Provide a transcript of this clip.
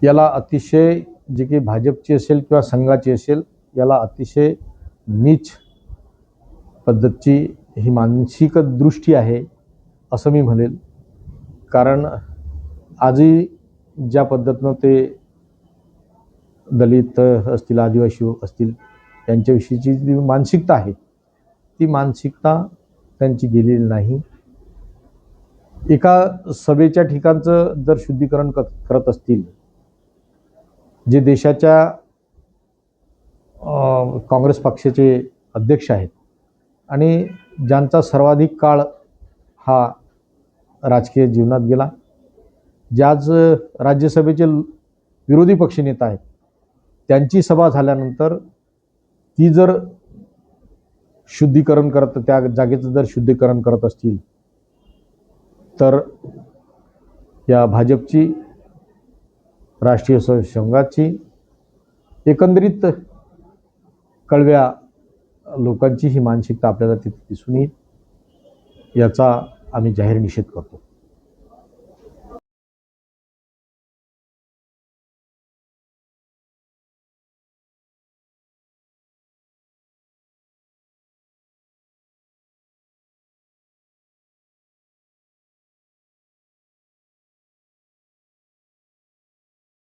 याला अतिशय जे की भाजपची असेल किंवा संघाची असेल याला अतिशय नीच पद्धतची ही मानसिक दृष्टी आहे असं मी म्हणेल. कारण आजही ज्या पद्धतीनं ते दलित असतील, आदिवासी असतील, त्यांच्याविषयीची जी मानसिकता आहे ती मानसिकता त्यांची गेलेली नाही. एका सभेच्या ठिकाणचं जर शुद्धीकरण करत असतील, जे देशाच्या काँग्रेस पक्षाचे अध्यक्ष आहेत आणि ज्यांचा सर्वाधिक काळ हा राजकीय जीवनात गेला, ज्याच राज्यसभेचे विरोधी पक्षनेता आहेत, त्यांची सभा झाल्यानंतर ती जर शुद्धीकरण करत त्या जागेचं जर शुद्धीकरण करत असतील तर या भाजपची, राष्ट्रीय संघाची, एकंदरीत कळव्या लोकांची ही मानसिकता आपल्याला तिथे दिसून येईल. याचा आम्ही जाहीर निषेध करतो.